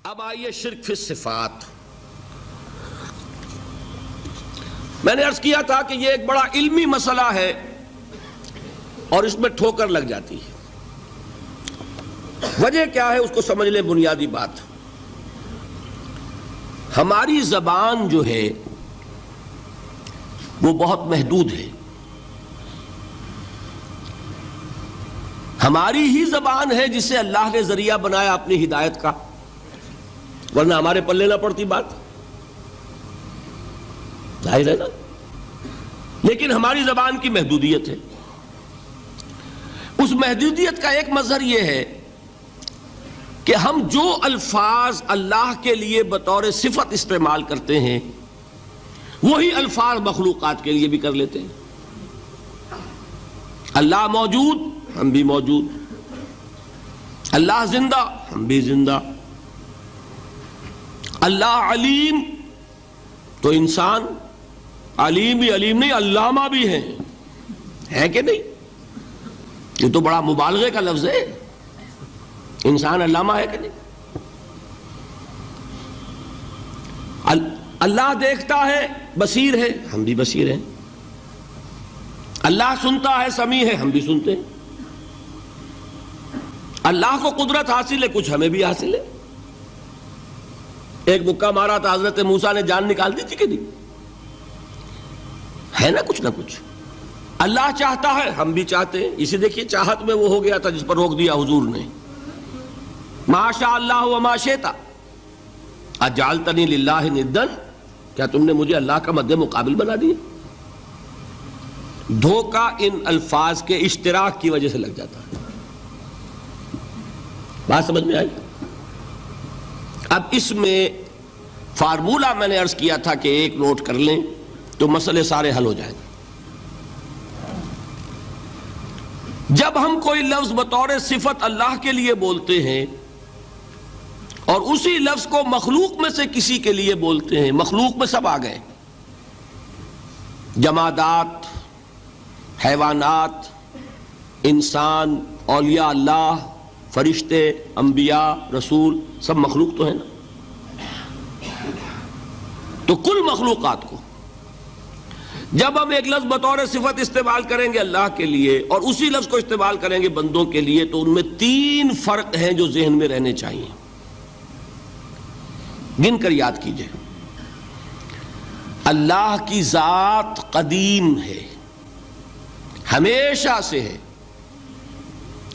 اب آئیے شرک فی الصفات۔ میں نے عرض کیا تھا کہ یہ ایک بڑا علمی مسئلہ ہے اور اس میں ٹھوکر لگ جاتی ہے۔ وجہ کیا ہے اس کو سمجھ لیں۔ بنیادی بات، ہماری زبان جو ہے وہ بہت محدود ہے۔ ہماری ہی زبان ہے جسے اللہ نے ذریعہ بنایا اپنی ہدایت کا، ورنہ ہمارے پلے نہ پڑتی بات، ظاہر ہے نا۔ لیکن ہماری زبان کی محدودیت ہے۔ اس محدودیت کا ایک مظہر یہ ہے کہ ہم جو الفاظ اللہ کے لیے بطور صفت استعمال کرتے ہیں وہی الفاظ مخلوقات کے لیے بھی کر لیتے ہیں۔ اللہ موجود، ہم بھی موجود۔ اللہ زندہ، ہم بھی زندہ۔ اللہ علیم، تو انسان علیم بھی علیم نہیں، علامہ بھی ہے کہ نہیں؟ یہ تو بڑا مبالغے کا لفظ ہے۔ انسان علامہ ہے کہ نہیں؟ اللہ دیکھتا ہے، بصیر ہے، ہم بھی بصیر ہیں۔ اللہ سنتا ہے، سمیع ہے، ہم بھی سنتے ہیں۔ اللہ کو قدرت حاصل ہے، کچھ ہمیں بھی حاصل ہے۔ ایک مکہ مارا تھا حضرت موسیٰ نے، جان نکال دی تھی کہ نہیں؟ ہے نا کچھ نہ کچھ۔ اللہ چاہتا ہے، ہم بھی چاہتے ہیں۔ اسی دیکھیے چاہت میں وہ ہو گیا تھا جس پر روک دیا حضور نے۔ ما شاء اللہ وما شئت اجعلتنی للہ ندا، کیا تم نے مجھے اللہ کا مد مقابل بنا دیا؟ دھوکہ ان الفاظ کے اشتراک کی وجہ سے لگ جاتا ہے۔ بات سمجھ میں آئی؟ اب اس میں فارمولہ میں نے عرض کیا تھا کہ ایک نوٹ کر لیں تو مسئلے سارے حل ہو جائیں گے۔ جب ہم کوئی لفظ بطور صفت اللہ کے لیے بولتے ہیں اور اسی لفظ کو مخلوق میں سے کسی کے لیے بولتے ہیں، مخلوق میں سب آ گئے، جمادات، حیوانات، انسان، اولیاء اللہ، فرشتے، انبیاء، رسول، سب مخلوق تو ہے نا۔ تو کل مخلوقات کو جب ہم ایک لفظ بطور صفت استعمال کریں گے اللہ کے لیے اور اسی لفظ کو استعمال کریں گے بندوں کے لیے، تو ان میں تین فرق ہیں جو ذہن میں رہنے چاہیے۔ گن کر یاد کیجئے۔ اللہ کی ذات قدیم ہے، ہمیشہ سے ہے۔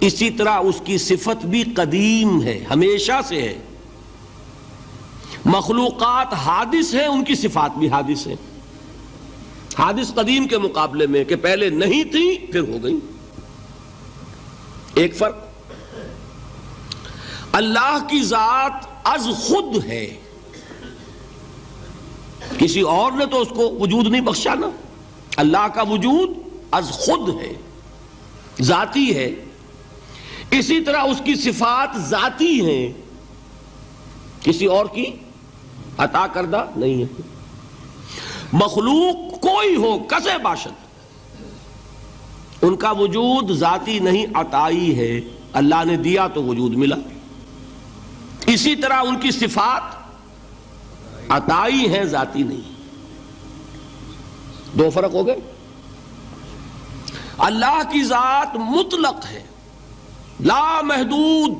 اسی طرح اس کی صفت بھی قدیم ہے، ہمیشہ سے ہے۔ مخلوقات حادث ہیں، ان کی صفات بھی حادث ہیں۔ حادث قدیم کے مقابلے میں کہ پہلے نہیں تھی پھر ہو گئی۔ ایک فرق، اللہ کی ذات از خود ہے، کسی اور نے تو اس کو وجود نہیں بخشا نا۔ اللہ کا وجود از خود ہے، ذاتی ہے۔ اسی طرح اس کی صفات ذاتی ہیں، کسی اور کی عطا کردہ نہیں ہے۔ مخلوق کوئی ہو کسے باشد، ان کا وجود ذاتی نہیں، عطائی ہے۔ اللہ نے دیا تو وجود ملا۔ اسی طرح ان کی صفات عطائی ہیں، ذاتی نہیں۔ دو فرق ہو گئے۔ اللہ کی ذات مطلق ہے، لا محدود۔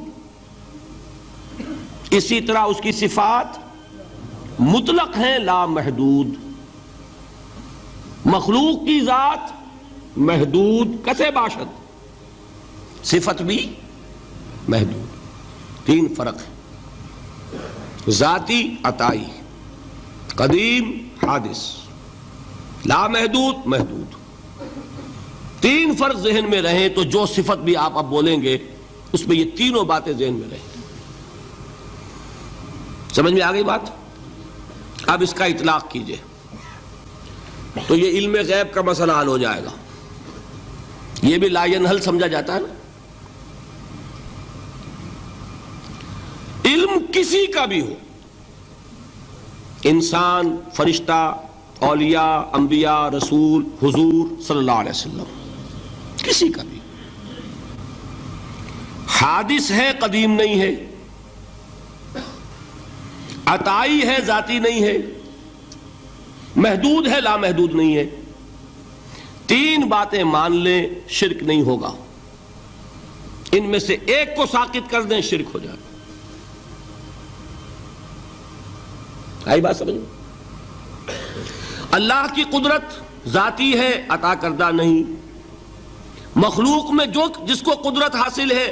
اسی طرح اس کی صفات مطلق ہیں، لا محدود۔ مخلوق کی ذات محدود، کسے باشد، صفت بھی محدود۔ تین فرق ہے، ذاتی، عطائی، قدیم، حادث، لا محدود، محدود۔ تین فرق ذہن میں رہیں تو جو صفت بھی آپ اب بولیں گے اس میں یہ تینوں باتیں ذہن میں رہیں۔ سمجھ میں آ گئی بات؟ اب اس کا اطلاق کیجئے تو یہ علم غیب کا مسئلہ حل ہو جائے گا۔ یہ بھی لا ینحل سمجھا جاتا ہے نا۔ علم کسی کا بھی ہو، انسان، فرشتہ، اولیاء، انبیاء، رسول، حضور صلی اللہ علیہ وسلم، کسی کا بھی حادث ہے، قدیم نہیں ہے۔ عطائی ہے ذاتی نہیں ہے، محدود ہے لامحدود نہیں ہے، تین باتیں مان لیں شرک نہیں ہوگا، ان میں سے ایک کو ساقط کر دیں شرک ہو جائے. آئی بات سمجھ؟ اللہ کی قدرت ذاتی ہے، عطا کردہ نہیں. مخلوق میں جس کو قدرت حاصل ہے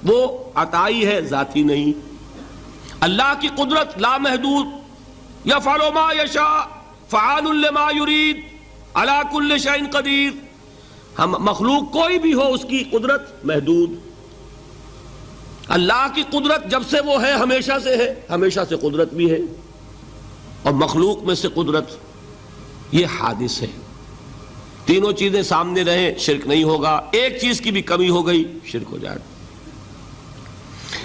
وہ عطائی ہے، ذاتی نہیں. اللہ کی قدرت لامحدود، یفعل ما یشاء فعال لما یرید علی کل شیء قدیر. ہم مخلوق کوئی بھی ہو اس کی قدرت محدود. اللہ کی قدرت جب سے وہ ہے ہمیشہ سے ہے، ہمیشہ سے قدرت بھی ہے. اور مخلوق میں سے قدرت یہ حادث ہے. تینوں چیزیں سامنے رہیں شرک نہیں ہوگا. ایک چیز کی بھی کمی ہو گئی شرک ہو جائے.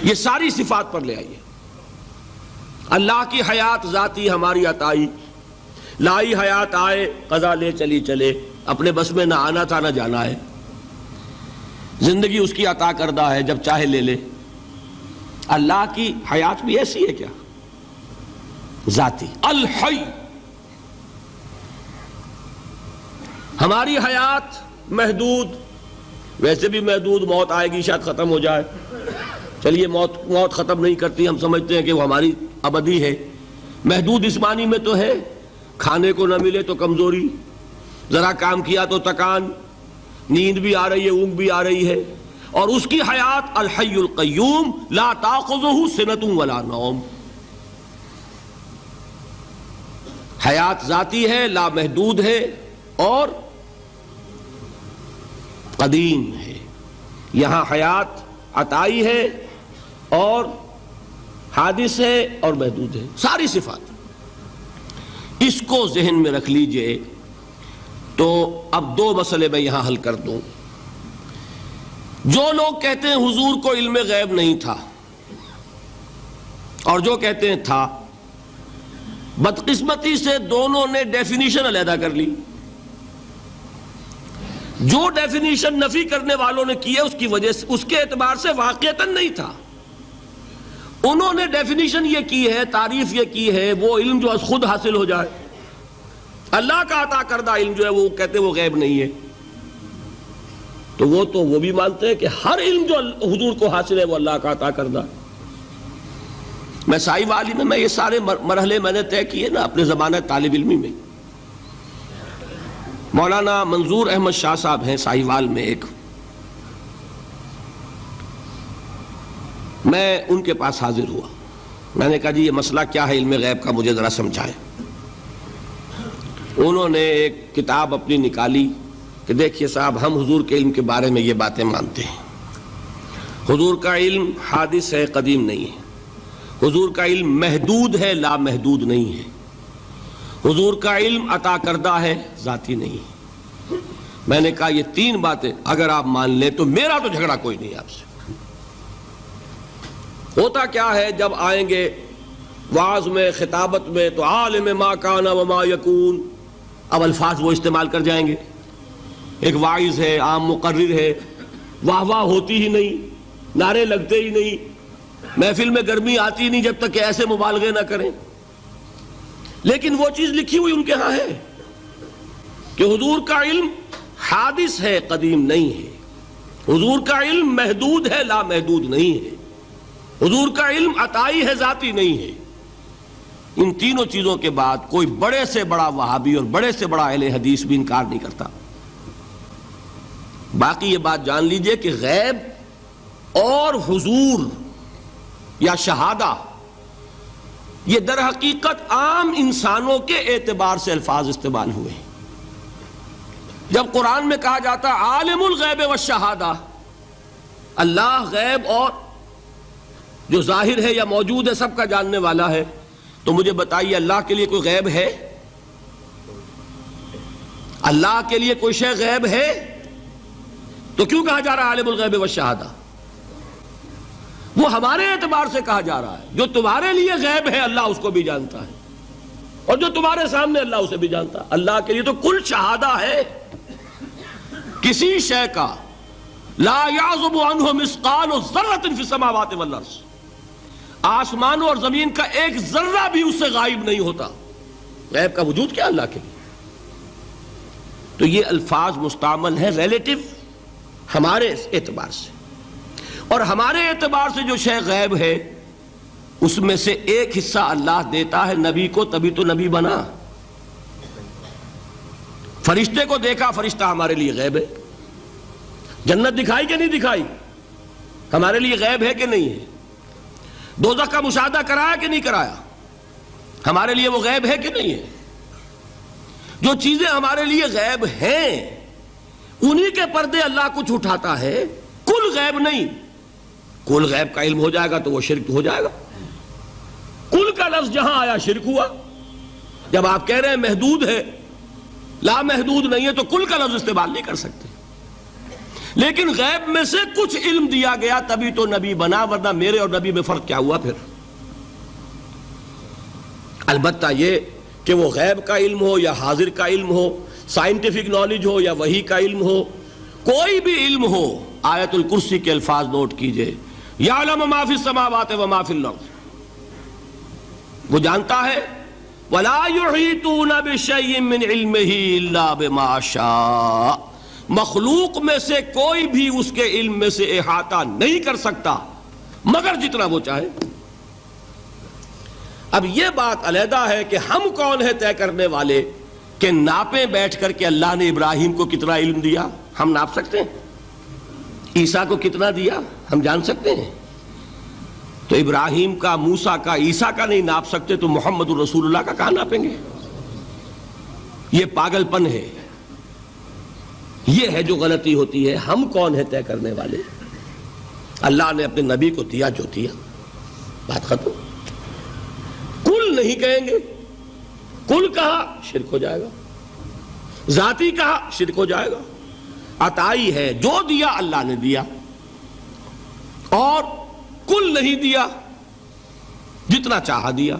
یہ ساری صفات پر لے آئیے. اللہ کی حیات ذاتی ہماری عطائی، لائی حیات آئے قضا لے چلی چلے، اپنے بس میں نہ آنا تھا نہ جانا ہے. زندگی اس کی عطا کردہ ہے، جب چاہے لے لے. اللہ کی حیات بھی ایسی ہے کیا؟ ذاتی الحی. ہماری حیات محدود، ویسے بھی محدود، موت آئے گی شاید ختم ہو جائے. چلیے موت ختم نہیں کرتی، ہم سمجھتے ہیں کہ وہ ہماری ابدی ہے. محدود اس معنی میں تو ہے کھانے کو نہ ملے تو کمزوری، ذرا کام کیا تو تکان، نیند بھی آ رہی ہے اونگ بھی آ رہی ہے. اور اس کی حیات الحی القیوم لا تاخذہ سنۃ ولا نوم. حیات ذاتی ہے، لامحدود ہے اور قدیم ہے. یہاں حیات عطائی ہے اور حادث ہے اور محدود ہے، ساری صفات. اس کو ذہن میں رکھ لیجئے. تو اب دو مسئلے میں یہاں حل کر دوں. جو لوگ کہتے ہیں حضور کو علم غیب نہیں تھا اور جو کہتے ہیں تھا، بدقسمتی سے دونوں نے ڈیفینیشن علیحدہ کر لی. جو ڈیفینیشن نفی کرنے والوں نے کی ہے اس کی وجہ سے، اس کے اعتبار سے واقعتاً نہیں تھا. انہوں نے ڈیفینیشن یہ کی ہے، تعریف یہ کی ہے، وہ علم جو خود حاصل ہو جائے. اللہ کا عطا کردہ علم جو ہے وہ کہتے ہیں وہ غیب نہیں ہے. تو وہ بھی مانتے ہیں کہ ہر علم جو حضور کو حاصل ہے وہ اللہ کا عطا کردہ. میں سائی والی میں یہ سارے مرحلے میں نے طے کیے نا اپنے زمانہ طالب علمی میں. مولانا منظور احمد شاہ صاحب ہیں سائی وال میں ایک، میں ان کے پاس حاضر ہوا. میں نے کہا جی یہ مسئلہ کیا ہے علم غیب کا، مجھے ذرا سمجھائیں. انہوں نے ایک کتاب اپنی نکالی کہ دیکھیے صاحب، ہم حضور کے علم کے بارے میں یہ باتیں مانتے ہیں. حضور کا علم حادث ہے، قدیم نہیں ہے. حضور کا علم محدود ہے، لامحدود نہیں ہے. حضور کا علم عطا کردہ ہے، ذاتی نہیں ہے. میں نے کہا یہ تین باتیں اگر آپ مان لیں تو میرا تو جھگڑا کوئی نہیں آپ سے. ہوتا کیا ہے جب آئیں گے وعظ میں، خطابت میں، تو عالم ما کان وما یکون، اب الفاظ وہ استعمال کر جائیں گے. ایک واعظ ہے، عام مقرر ہے، واہ واہ ہوتی ہی نہیں، نعرے لگتے ہی نہیں، محفل میں گرمی آتی نہیں جب تک کہ ایسے مبالغے نہ کریں. لیکن وہ چیز لکھی ہوئی ان کے ہاں ہے کہ حضور کا علم حادث ہے، قدیم نہیں ہے. حضور کا علم محدود ہے، لامحدود نہیں ہے. حضور کا علم عطائی ہے، ذاتی نہیں ہے. ان تینوں چیزوں کے بعد کوئی بڑے سے بڑا وہابی اور بڑے سے بڑا اہل حدیث بھی انکار نہیں کرتا. باقی یہ بات جان لیجئے کہ غیب اور حضور یا شہادہ یہ در حقیقت عام انسانوں کے اعتبار سے الفاظ استعمال ہوئے ہیں. جب قرآن میں کہا جاتا عالم الغیب والشہادہ، اللہ غیب اور جو ظاہر ہے یا موجود ہے سب کا جاننے والا ہے، تو مجھے بتائیے اللہ کے لیے کوئی غیب ہے؟ اللہ کے لیے کوئی شے غیب ہے؟ تو کیوں کہا جا رہا ہے عالم الغیب والشہادہ؟ وہ ہمارے اعتبار سے کہا جا رہا ہے. جو تمہارے لیے غیب ہے اللہ اس کو بھی جانتا ہے، اور جو تمہارے سامنے اللہ اسے بھی جانتا ہے. اللہ کے لیے تو کل شہادہ ہے. کسی شے کا لا یعزب عنہ مثقال ذرۃ فی السماوات والارض، آسمانوں اور زمین کا ایک ذرہ بھی اس سے غائب نہیں ہوتا. غیب کا وجود کیا اللہ کے لیے. تو یہ الفاظ مستعمل ہیں ریلیٹو ہمارے اعتبار سے، اور ہمارے اعتبار سے جو شے غیب ہے اس میں سے ایک حصہ اللہ دیتا ہے نبی کو، تبھی تو نبی بنا. فرشتے کو دیکھا، فرشتہ ہمارے لیے غیب ہے. جنت دکھائی کہ نہیں دکھائی، ہمارے لیے غیب ہے کہ نہیں ہے. دوزخ کا مشاہدہ کرایا کہ نہیں کرایا، ہمارے لیے وہ غیب ہے کہ نہیں ہے. جو چیزیں ہمارے لیے غیب ہیں انہی کے پردے اللہ کچھ اٹھاتا ہے. کل غیب نہیں. کل غیب کا علم ہو جائے گا تو وہ شرک ہو جائے گا. کل کا لفظ جہاں آیا شرک ہوا. جب آپ کہہ رہے ہیں محدود ہے، لا محدود نہیں ہے، تو کل کا لفظ استعمال نہیں کر سکتے. لیکن غیب میں سے کچھ علم دیا گیا تبھی تو نبی بنا، ورنہ میرے اور نبی میں فرق کیا ہوا پھر. البتہ یہ کہ وہ غیب کا علم ہو یا حاضر کا علم ہو، سائنٹیفک نالج ہو یا وحی کا علم ہو، کوئی بھی علم ہو، آیت الکرسی کے الفاظ نوٹ کیجئے، یعلم ما فی السماوات و ما فی الارض. وہ جانتا ہے ولا یحیطون بشیء من علمہ الا بما شاء. مخلوق میں سے کوئی بھی اس کے علم میں سے احاطہ نہیں کر سکتا مگر جتنا وہ چاہے. اب یہ بات علیحدہ ہے کہ ہم کون ہیں طے کرنے والے کہ ناپیں بیٹھ کر کہ اللہ نے ابراہیم کو کتنا علم دیا. ہم ناپ سکتے ہیں؟ عیسیٰ کو کتنا دیا ہم جان سکتے ہیں؟ تو ابراہیم کا، موسیٰ کا، عیسیٰ کا نہیں ناپ سکتے تو محمد الرسول اللہ کا کہاں ناپیں گے؟ یہ پاگل پن ہے، یہ ہے جو غلطی ہوتی ہے. ہم کون ہیں طے کرنے والے؟ اللہ نے اپنے نبی کو دیا جو دیا، بات ختم. کل نہیں کہیں گے. کل کہا شرک ہو جائے گا، ذاتی کہا شرک ہو جائے گا. عطائی ہے، جو دیا اللہ نے دیا، اور کل نہیں دیا، جتنا چاہا دیا.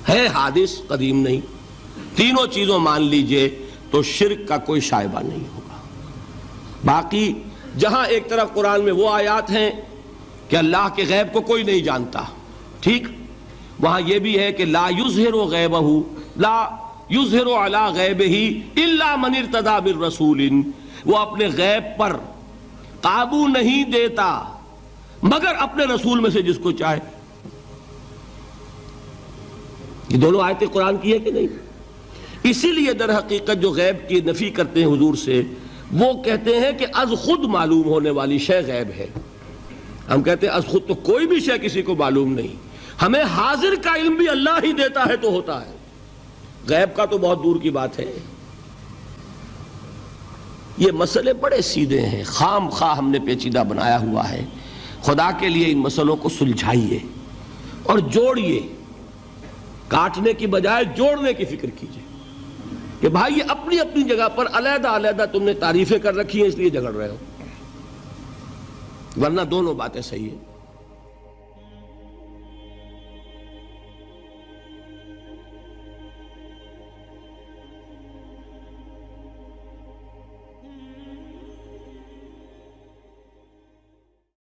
ہے حادث، قدیم نہیں. تینوں چیزوں مان لیجئے تو شرک کا کوئی شائبہ نہیں ہوگا. باقی جہاں ایک طرف قرآن میں وہ آیات ہیں کہ اللہ کے غیب کو کوئی نہیں جانتا، ٹھیک، وہاں یہ بھی ہے کہ لا یظہر غیبہ، لا یظہر علی غیبہ الا من ارتضی بالرسول. وہ اپنے غیب پر قابو نہیں دیتا مگر اپنے رسول میں سے جس کو چاہے. یہ دونوں آیتیں قرآن کی ہے کہ نہیں؟ اسی لیے در حقیقت جو غیب کی نفی کرتے ہیں حضور سے، وہ کہتے ہیں کہ از خود معلوم ہونے والی شے غیب ہے. ہم کہتے ہیں از خود تو کوئی بھی شے کسی کو معلوم نہیں. ہمیں حاضر کا علم بھی اللہ ہی دیتا ہے تو ہوتا ہے، غیب کا تو بہت دور کی بات ہے. یہ مسئلے بڑے سیدھے ہیں، خام خواہ ہم نے پیچیدہ بنایا ہوا ہے. خدا کے لیے ان مسئلوں کو سلجھائیے اور جوڑیے، کاٹنے کی بجائے جوڑنے کی فکر کیجیے کہ بھائی یہ اپنی اپنی جگہ پر علیحدہ علیحدہ تم نے تعریفیں کر رکھی ہیں اس لیے جھگڑ رہے ہو، ورنہ دونوں باتیں صحیح ہیں.